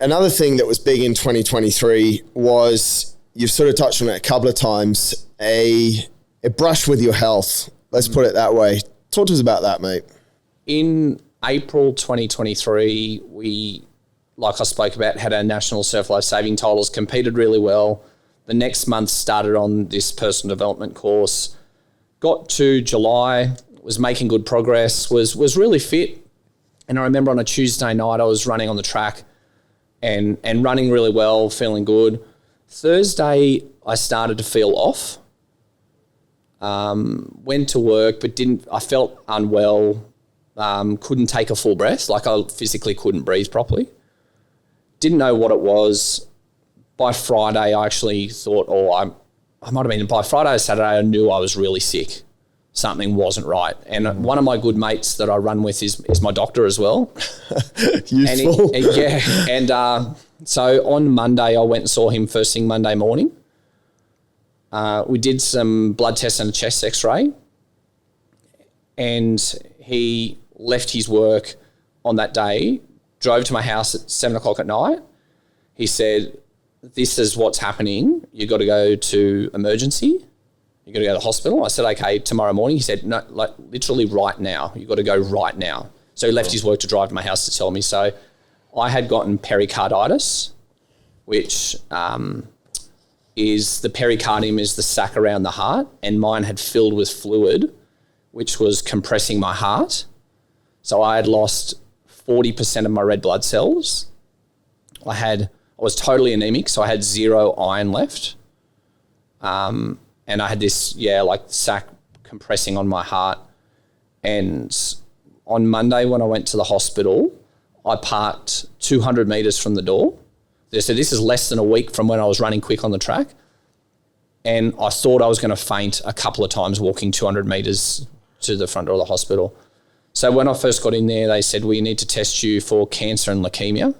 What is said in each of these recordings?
another thing that was big in 2023 was, you've sort of touched on it a couple of times, a brush with your health. Let's put it that way. Talk to us about that, mate. In April 2023, we, like I spoke about, had our national surf life saving titles, competed really well. The next month started on this personal development course, got to July, was making good progress, was really fit. And I remember on a Tuesday night, I was running on the track and running really well, feeling good. Thursday, I started to feel off. Went to work, but I felt unwell, couldn't take a full breath, like I physically couldn't breathe properly. Didn't know what it was. By Friday, I actually thought, I might have been, by Friday or Saturday, I knew I was really sick. Something wasn't right. And one of my good mates that I run with is my doctor as well. Useful. So on Monday, I went and saw him first thing Monday morning. We did some blood tests and a chest x-ray, and he left his work on that day, drove to my house at 7:00 at night. He said, "This is what's happening. You got to go to emergency. You got to go to the hospital." I said, "Okay, tomorrow morning." He said, "No, like literally right now. You got to go right now." So he left his work to drive to my house to tell me. So I had gotten pericarditis, which is the pericardium is the sac around the heart, and mine had filled with fluid, which was compressing my heart. So I had lost 40% of my red blood cells. I was totally anemic, so I had 0 iron left. And I had this, like sac compressing on my heart. And on Monday when I went to the hospital, I parked 200 metres from the door. So this is less than a week from when I was running quick on the track. And I thought I was going to faint a couple of times walking 200 metres to the front door of the hospital. So when I first got in there, they said, "We need to test you for cancer and leukemia."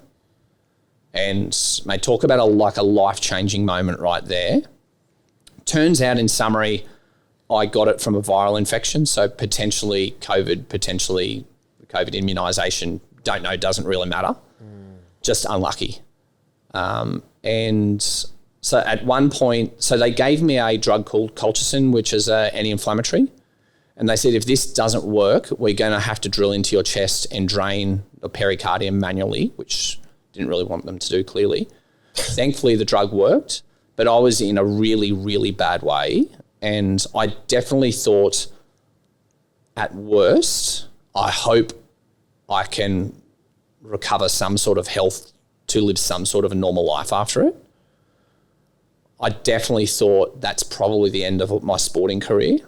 And mate, talk about a life-changing moment right there. Turns out, in summary, I got it from a viral infection, so potentially COVID immunisation. Don't know, doesn't really matter. Just unlucky. And so at one point, so they gave me a drug called colchicine, which is an anti-inflammatory. And they said, if this doesn't work, we're going to have to drill into your chest and drain the pericardium manually, which didn't really want them to do, clearly. Thankfully, the drug worked, but I was in a really, really bad way. And I definitely thought, at worst, I hope I can recover some sort of health to live some sort of a normal life after it. I definitely thought that's probably the end of my sporting career.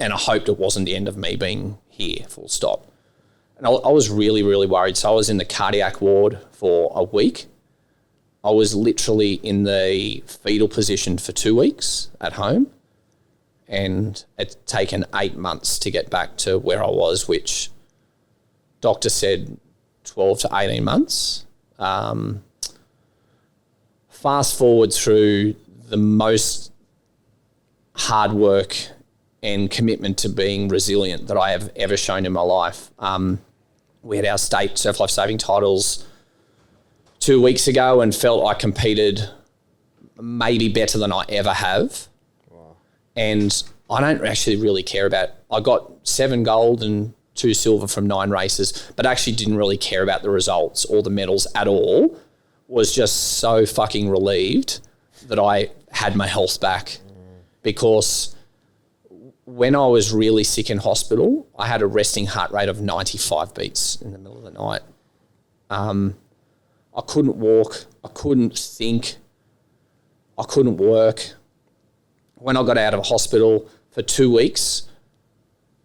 And I hoped it wasn't the end of me being here, full stop. And I was really, really worried. So I was in the cardiac ward for a week. I was literally in the fetal position for 2 weeks at home. And it's taken 8 months to get back to where I was, which doctor said 12 to 18 months. Fast forward through the most hard work and commitment to being resilient that I have ever shown in my life. We had our state surf life saving titles 2 weeks ago and felt I competed maybe better than I ever have. Wow. And I don't actually really care about, I got 7 gold and 2 silver from 9 races, but actually didn't really care about the results or the medals at all. Was just so fucking relieved that I had my health back, because when I was really sick in hospital, I had a resting heart rate of 95 beats in the middle of the night. I couldn't walk. I couldn't think. I couldn't work. When I got out of hospital for 2 weeks,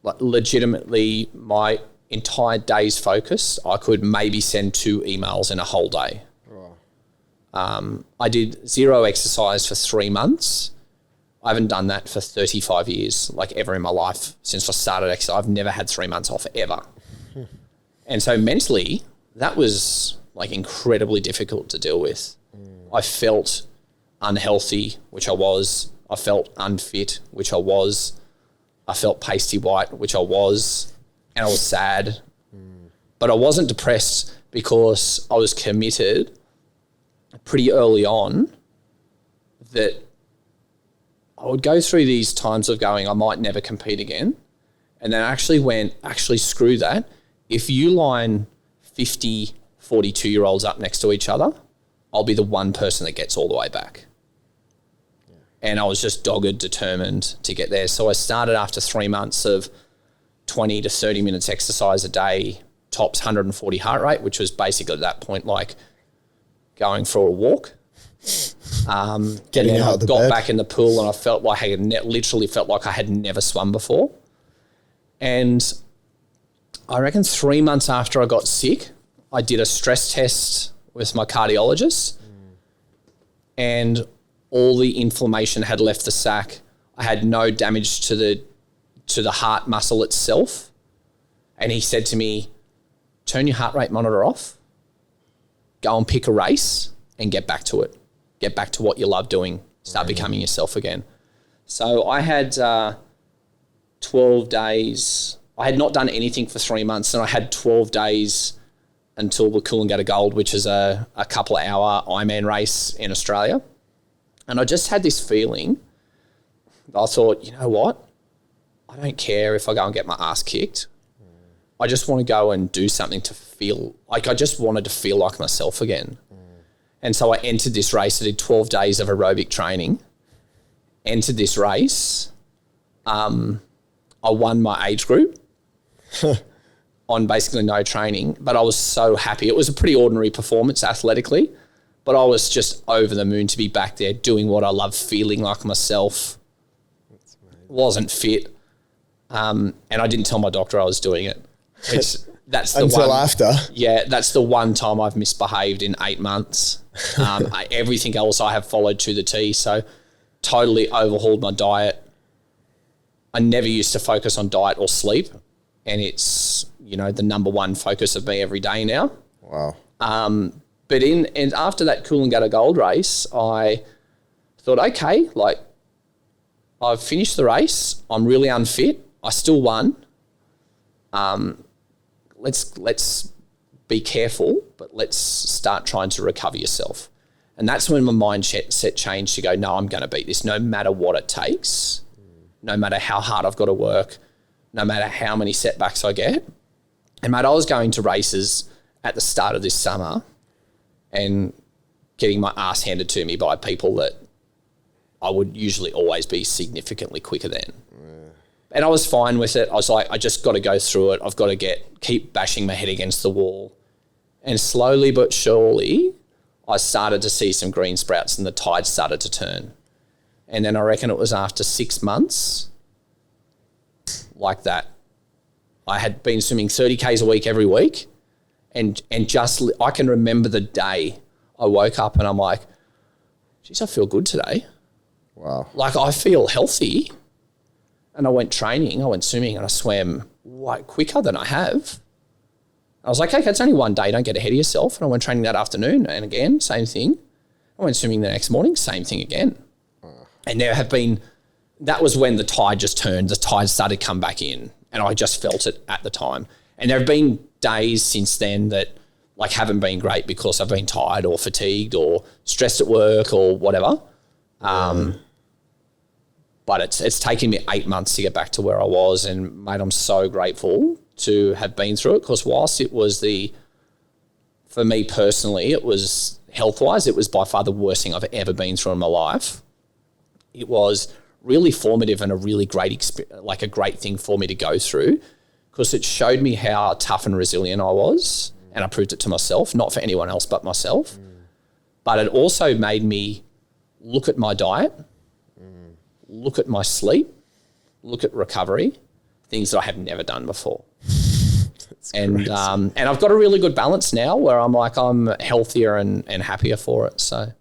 like legitimately my entire day's focus, I could maybe send 2 emails in a whole day. I did 0 exercise for 3 months. I haven't done that for 35 years, like ever in my life. Since I started exercise, I've never had 3 months off ever. And so mentally, that was like incredibly difficult to deal with. I felt unhealthy, which I was. I felt unfit, which I was. I felt pasty white, which I was. And I was sad. But I wasn't depressed because I was committed pretty early on that I would go through these times of going, I might never compete again. And then I actually went, screw that. If you line 50 42-year-olds up next to each other, I'll be the one person that gets all the way back. Yeah. And I was just dogged, determined to get there. So I started after 3 months of 20 to 30 minutes exercise a day, tops 140 heart rate, which was basically at that point like going for a walk. Getting out of the bed. Got back in the pool and I felt like literally felt like I had never swum before. And I reckon 3 months after I got sick, I did a stress test with my cardiologist and all the inflammation had left the sac. I had no damage to the heart muscle itself. And he said to me, turn your heart rate monitor off, go and pick a race and get back to it. Get back to what you love doing. Start becoming yourself again. So I had 12 days. I had not done anything for 3 months and I had 12 days until the Coolangatta Gold, which is a couple of hour Ironman race in Australia. And I just had this feeling. I thought, you know what? I don't care if I go and get my ass kicked. I just want to go and do something to feel like I just wanted to feel like myself again. And so I entered this race. I did 12 days of aerobic training, entered this race. I won my age group on basically no training, but I was so happy. It was a pretty ordinary performance athletically, but I was just over the moon to be back there doing what I love, feeling like myself. Wasn't fit. And I didn't tell my doctor I was doing it, which that's the until one, after. Yeah, that's the one time I've misbehaved in 8 months. Everything else I have followed to the T. So totally overhauled my diet. I never used to focus on diet or sleep. And it's, the number one focus of me every day now. Wow. But after that Coolangatta Gold race, I thought, okay, like I've finished the race. I'm really unfit. I still won. Let's be careful, but let's start trying to recover yourself. And that's when my mindset changed to go, no, I'm going to beat this no matter what it takes, no matter how hard I've got to work, no matter how many setbacks I get. And mate, I was going to races at the start of this summer and getting my ass handed to me by people that I would usually always be significantly quicker than. And I was fine with it. I was like, I just got to go through it. I've got to keep bashing my head against the wall. And slowly but surely, I started to see some green sprouts and the tide started to turn. And then I reckon it was after 6 months like that. I had been swimming 30 Ks a week every week. And I can remember the day I woke up and I'm like, geez, I feel good today. Wow. Like I feel healthy. And I went swimming and I swam way quicker than I have. I was like, okay, it's only one day, don't get ahead of yourself. And I went training that afternoon and again, same thing. I went swimming the next morning, same thing again. And that was when the tide just turned, the tide started to come back in and I just felt it at the time. And there have been days since then that like haven't been great because I've been tired or fatigued or stressed at work or whatever. But it's taken me 8 months to get back to where I was. And mate, I'm so grateful to have been through it because whilst it was for me personally, it was health-wise, it was by far the worst thing I've ever been through in my life. It was really formative and a really great a great thing for me to go through because it showed me how tough and resilient I was. And I proved it to myself, not for anyone else but myself. But it also made me look at my diet, look at my sleep, look at recovery, things that I have never done before. And I've got a really good balance now where I'm healthier and happier for it. So